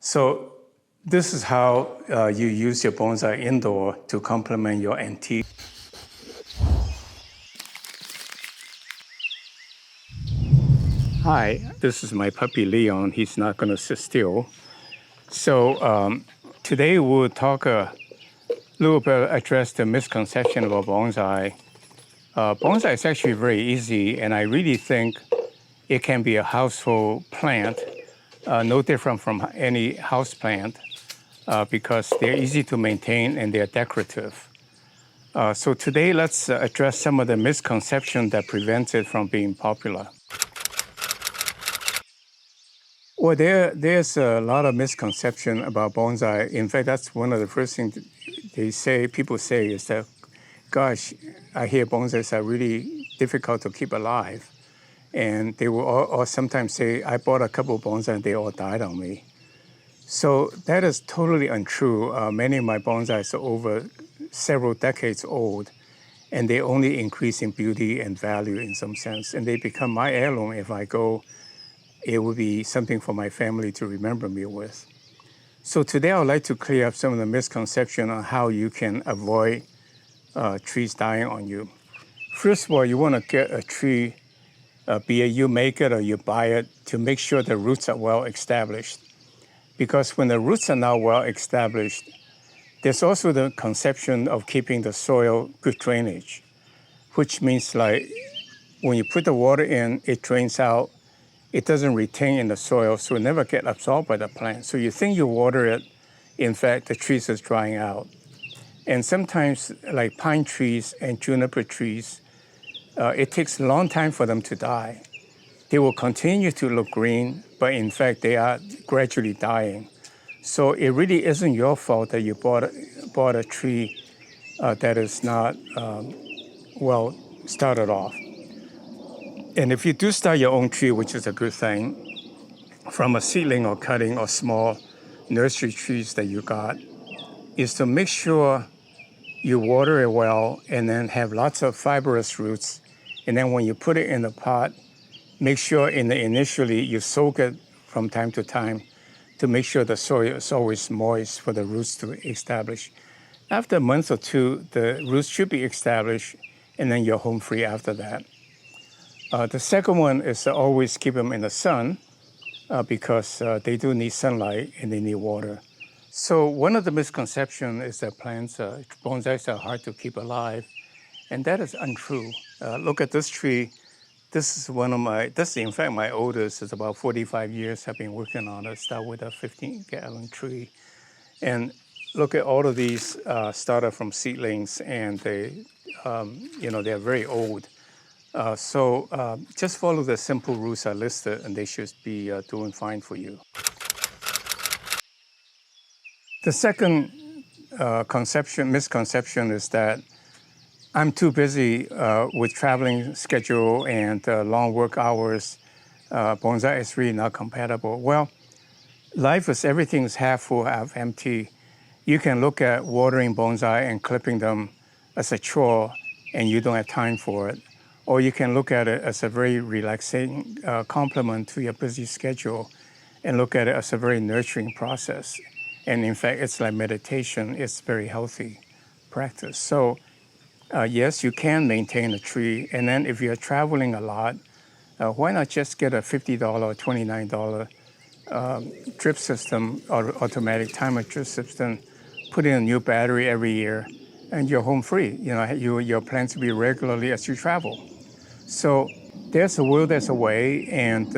So this is how you use your bonsai indoor to complement your antique. Hi, this is my puppy Leon. He's not going to sit still. So today we'll talk a little bit, address the misconception about bonsai. Bonsai is actually very easy, and I really think it can be a household plant, no different from any house plant, because they're easy to maintain and they're decorative. So today, let's address some of the misconceptions that prevent it from being popular. Well, there's a lot of misconception about bonsai. In fact, that's one of the first things people say is that, gosh, I hear bonsais are really difficult to keep alive. And they will or sometimes say, I bought a couple of bonsai and they all died on me. So that is totally untrue. Many of my bonsais are over several decades old, and they only increase in beauty and value in some sense. And they become my heirloom. If I go, it will be something for my family to remember me with. So today I would like to clear up some of the misconception on how you can avoid trees dying on you. First of all, you want to get a tree, be it you make it or you buy it, to make sure the roots are well established. Because when the roots are not well established, there's also the conception of keeping the soil good drainage, which means like when you put the water in, it drains out. It doesn't retain in the soil, so it never get absorbed by the plant. So you think you water it, in fact, the trees is drying out. And sometimes, like pine trees and juniper trees, it takes a long time for them to die. They will continue to look green, but in fact, they are gradually dying. So it really isn't your fault that you bought a tree that is not well started off. And if you do start your own tree, which is a good thing, from a seedling or cutting or small nursery trees that you got, is to make sure you water it well and then have lots of fibrous roots. And then when you put it in the pot, make sure initially you soak it from time to time to make sure the soil is always moist for the roots to establish. After a month or two, the roots should be established, and then you're home free after that. The second one is to always keep them in the sun because they do need sunlight and they need water. So one of the misconceptions is that bonsais are hard to keep alive, and that is untrue. Look at this tree. This is in fact my oldest. It's about 45 years I've been working on it. Start with a 15-gallon tree. And look at all of these started from seedlings, and they're very old. So just follow the simple rules I listed, and they should be doing fine for you. The second misconception is that I'm too busy with traveling schedule and long work hours. Bonsai is really not compatible. Well, life is everything is half full, half empty. You can look at watering bonsai and clipping them as a chore, and you don't have time for it. Or you can look at it as a very relaxing complement to your busy schedule and look at it as a very nurturing process. And in fact, it's like meditation. It's very healthy practice. So yes, you can maintain a tree. And then if you're traveling a lot, why not just get a $50 or $29 drip system, or automatic timer drip system, put in a new battery every year, and you're home free. Your plants will be regularly as you travel. So there's a will, there's a way, and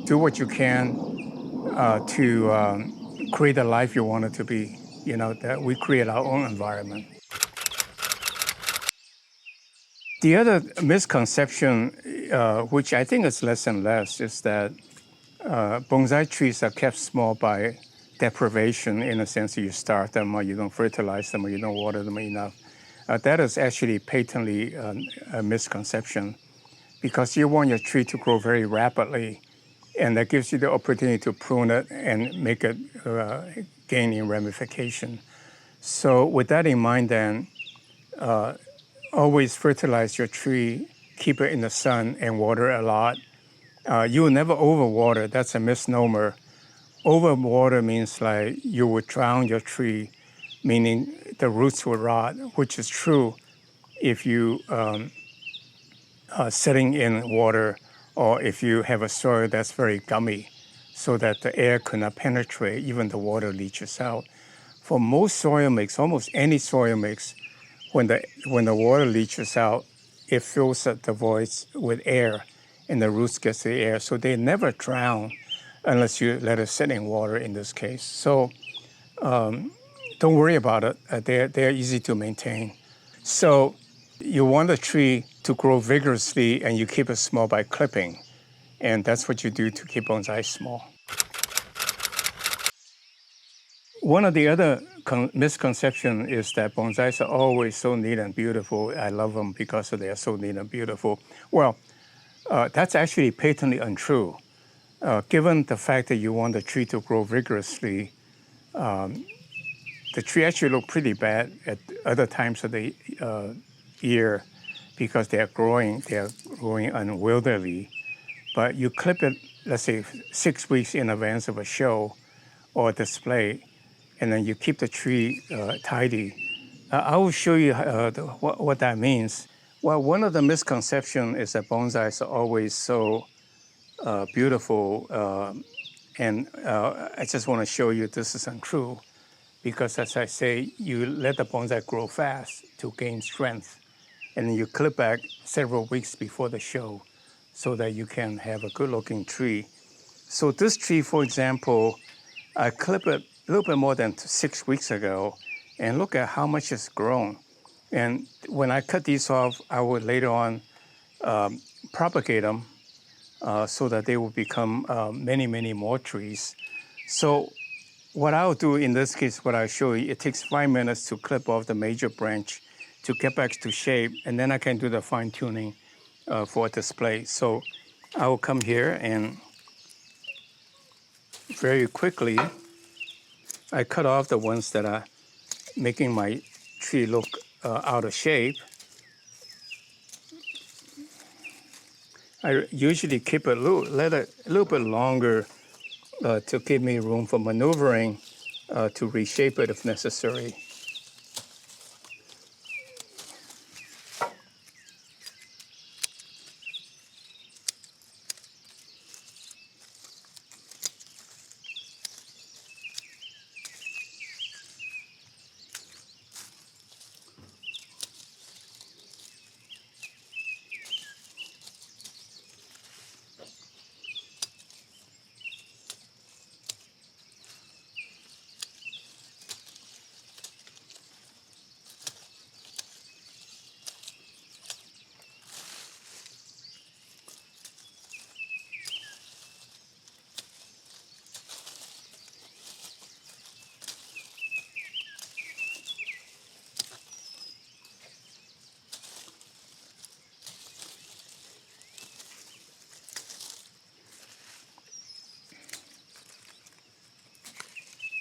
do what you can to create the life you want it to be. That we create our own environment. The other misconception, which I think is less and less, is that bonsai trees are kept small by deprivation, in a sense you starve them or you don't fertilize them or you don't water them enough. That is actually patently a misconception, because you want your tree to grow very rapidly, and that gives you the opportunity to prune it and make it gain in ramification. So with that in mind then, always fertilize your tree, keep it in the sun, and water a lot. You will never overwater. That's a misnomer. Overwater means like you would drown your tree, meaning the roots will rot, which is true if you sitting in water or if you have a soil that's very gummy so that the air could not penetrate, even the water leaches out. For most soil mix, almost any soil mix, when the water leaches out, it fills up the voids with air and the roots gets the air. So they never drown unless you let it sit in water in this case. So don't worry about it. They're easy to maintain. So you want a tree to grow vigorously and you keep it small by clipping. And that's what you do to keep bonsai small. One of the other misconceptions is that bonsais are always so neat and beautiful. I love them because they are so neat and beautiful. Well, that's actually patently untrue. Given the fact that you want the tree to grow vigorously, the tree actually look pretty bad at other times of the year because they are growing unwieldily. But you clip it, let's say 6 weeks in advance of a show or display, and then you keep the tree tidy. I will show you what that means. Well, one of the misconceptions is that bonsais are always so beautiful, and I just want to show you this is untrue, because as I say, you let the bonsai grow fast to gain strength, and then you clip back several weeks before the show so that you can have a good-looking tree. So this tree, for example, I clipped it a little bit more than 6 weeks ago, and look at how much it's grown. And when I cut these off, I would later on propagate them so that they will become many, many more trees. So what I'll do in this case, what I'll show you, it takes 5 minutes to clip off the major branch to get back to shape, and then I can do the fine tuning for display. So I will come here and very quickly, I cut off the ones that are making my tree look out of shape. I usually keep it let it a little bit longer to give me room for maneuvering to reshape it if necessary.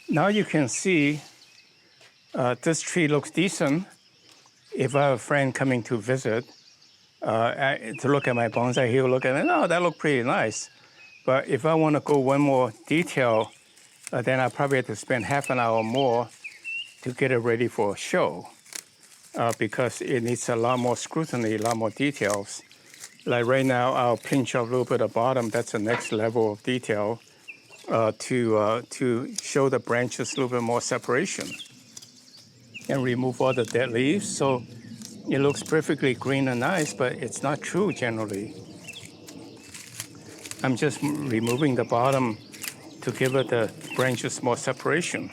Now you can see this tree looks decent. If I have a friend coming to visit to look at my bonsai, he'll look at it, oh, that looks pretty nice. But if I want to go one more detail, then I probably have to spend half an hour more to get it ready for a show because it needs a lot more scrutiny, a lot more details. Like right now, I'll pinch off a little bit of bottom. That's the next level of detail to show the branches a little bit more separation and remove all the dead leaves. So it looks perfectly green and nice, but it's not true generally. I'm just removing the bottom to give it the branches more separation.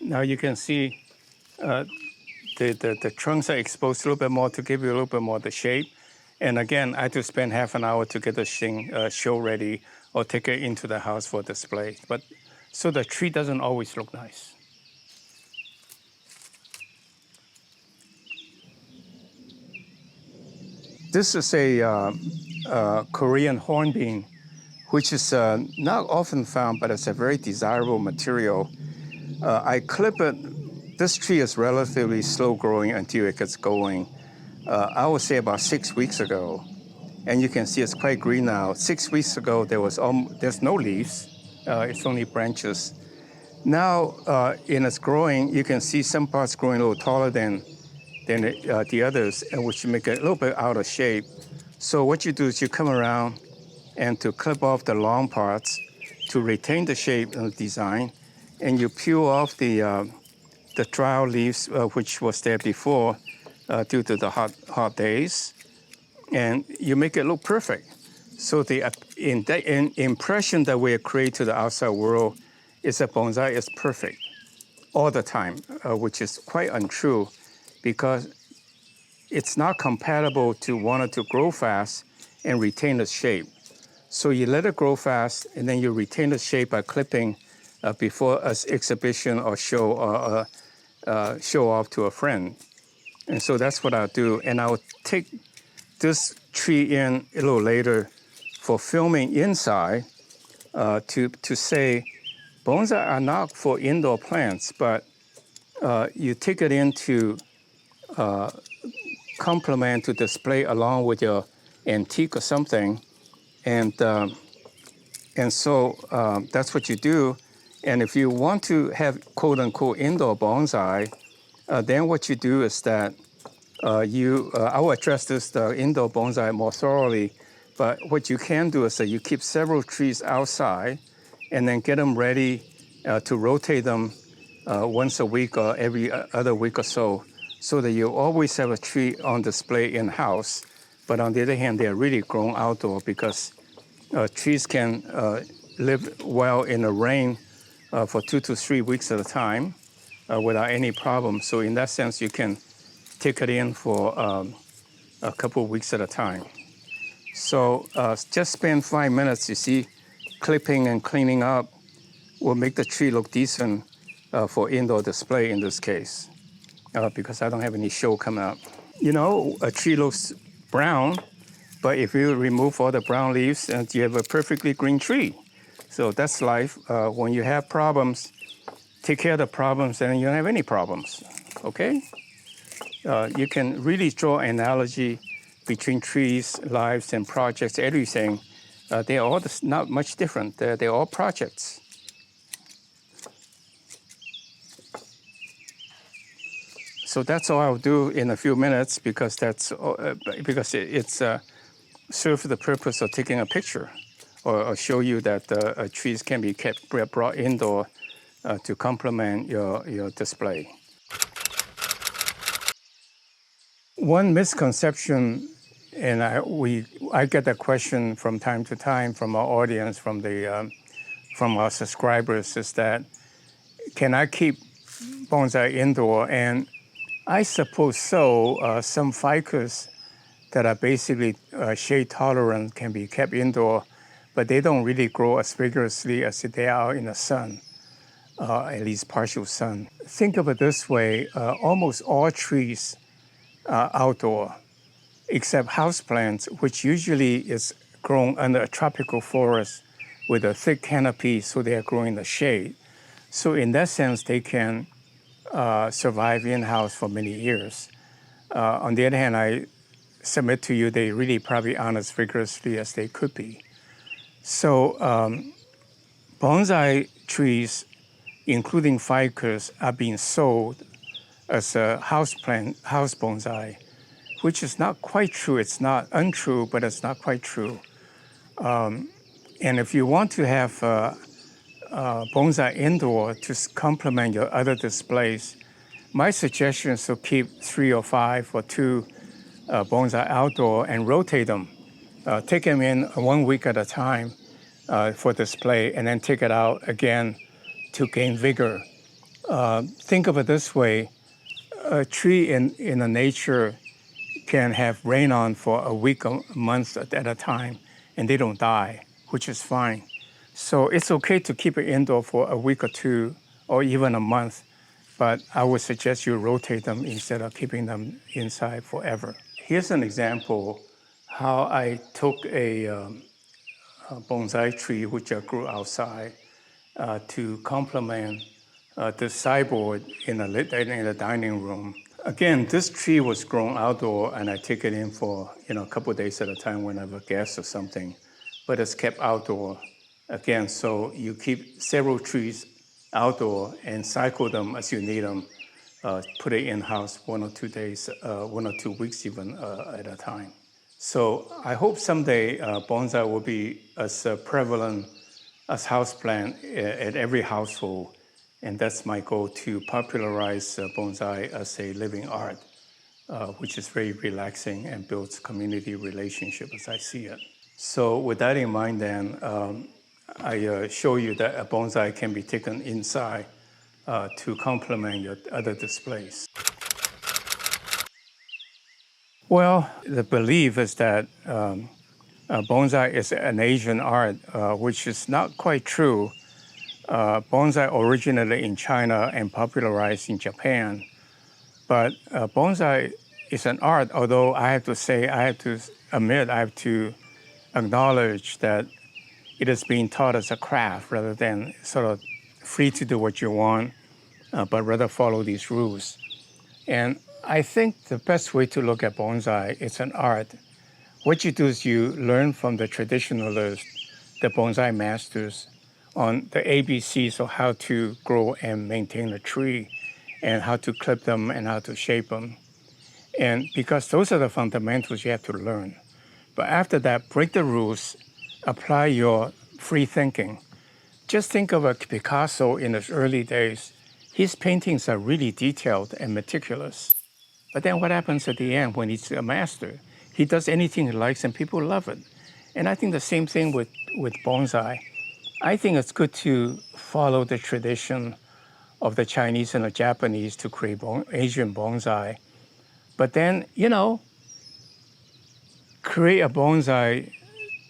Now you can see the trunks are exposed a little bit more to give you a little bit more the shape. And again, I had to spend half an hour to get the thing show ready or take it into the house for display. But so the tree doesn't always look nice. This is a Korean hornbeam, which is not often found, but it's a very desirable material. I clip it this tree is relatively slow growing until it gets going. I would say about 6 weeks ago, and you can see it's quite green now. 6 weeks ago, there's no leaves. It's only branches. Now, in its growing, you can see some parts growing a little taller than the others, and which make it a little bit out of shape. So what you do is you come around and to clip off the long parts to retain the shape and the design, and you peel off the dry leaves, which was there before due to the hot days, and you make it look perfect. So the impression that we create to the outside world is that bonsai is perfect all the time, which is quite untrue, because it's not compatible to want it to grow fast and retain the shape. So you let it grow fast, and then you retain the shape by clipping before an exhibition or show off to a friend. And so that's what I'll do. And I'll take this tree in a little later for filming inside to say bonsai are not for indoor plants, but you take it in to complement, to display along with your antique or something. And so that's what you do. And if you want to have quote unquote indoor bonsai, then what you do is that I will address this, the indoor bonsai, more thoroughly. But what you can do is that you keep several trees outside and then get them ready to rotate them once a week or every other week or so that you always have a tree on display in-house. But on the other hand, they're really grown outdoor, because trees can live well in the rain for 2 to 3 weeks at a time without any problem. So in that sense, you can take it in for a couple of weeks at a time. So just spend 5 minutes, you see, clipping and cleaning up will make the tree look decent for indoor display in this case, because I don't have any show coming up. You know, a tree looks brown, but if you remove all the brown leaves, you have a perfectly green tree. So that's life. When you have problems, take care of the problems, and you don't have any problems, okay? You can really draw an analogy between trees, lives, and projects, everything. They're all not much different. They're all projects. So that's all I'll do in a few minutes, because it's serves the purpose of taking a picture or show you that trees can be brought indoor to complement your display. One misconception, and I get that question from time to time from our audience, from our subscribers, is that, can I keep bonsai indoor? And I suppose so. Some ficus that are basically shade tolerant can be kept indoor, but they don't really grow as vigorously as they are in the sun, at least partial sun. Think of it this way: almost all trees are outdoor, except houseplants, which usually is grown under a tropical forest with a thick canopy, so they are growing in the shade. So in that sense, they can survive in-house for many years. On the other hand, I submit to you, they really probably aren't as vigorously as they could be. So bonsai trees, including ficus, are being sold as a house bonsai, which is not quite true. It's not untrue, but it's not quite true. And if you want to have bonsai indoor to complement your other displays, my suggestion is to keep 3 or 5 or 2 bonsai outdoor and rotate them. Take them in 1 week at a time for display, and then take it out again to gain vigor. Think of it this way: a tree in the nature can have rain on for a week, a month at a time, and they don't die, which is fine. So it's okay to keep it indoor for a week or 2, or even a month, but I would suggest you rotate them instead of keeping them inside forever. Here's an example how I took a bonsai tree which I grew outside to complement the sideboard in the dining room. Again, this tree was grown outdoor, and I take it in for a couple of days at a time when I have a guest or something. But it's kept outdoor. Again, so you keep several trees outdoor and cycle them as you need them. Put it in-house 1 or 2 days, 1 or 2 weeks even at a time. So I hope someday bonsai will be as prevalent as houseplant at every household. And that's my goal, to popularize bonsai as a living art, which is very relaxing and builds community relationship as I see it. So with that in mind then, I show you that a bonsai can be taken inside to complement your other displays. Well, the belief is that bonsai is an Asian art, which is not quite true. Bonsai originated in China and popularized in Japan. But bonsai is an art, although I have to acknowledge that it is being taught as a craft rather than sort of free to do what you want, but rather follow these rules. And I think the best way to look at bonsai is an art. What you do is you learn from the traditionalists, the bonsai masters, on the ABCs of how to grow and maintain a tree, and how to clip them and how to shape them. And because those are the fundamentals you have to learn. But after that, break the rules, apply your free thinking. Just think of a Picasso in his early days. His paintings are really detailed and meticulous. But then what happens at the end when he's a master? He does anything he likes and people love it. And I think the same thing with bonsai. I think it's good to follow the tradition of the Chinese and the Japanese to create Asian bonsai. But then, create a bonsai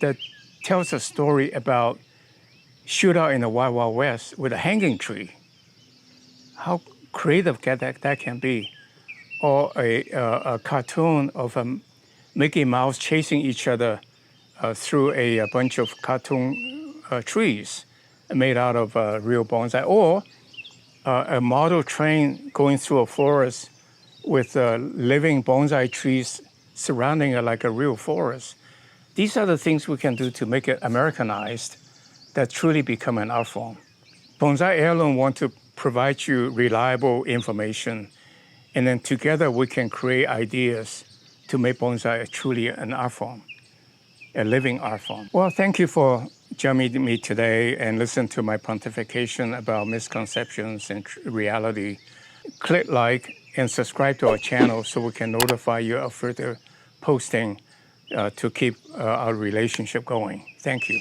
that tells a story about shootout in the Wild Wild West with a hanging tree. How creative that can be. Or a cartoon of Mickey Mouse chasing each other through a bunch of cartoon trees made out of real bonsai. Or a model train going through a forest with living bonsai trees surrounding it like a real forest. These are the things we can do to make it Americanized, that truly become an art form. Bonsai Heirloom want to provide you reliable information, and then together we can create ideas to make bonsai truly an art form, a living art form. Well, thank you for joining me today and listen to my pontification about misconceptions and reality. Click like and subscribe to our channel so we can notify you of further posting to keep our relationship going. Thank you.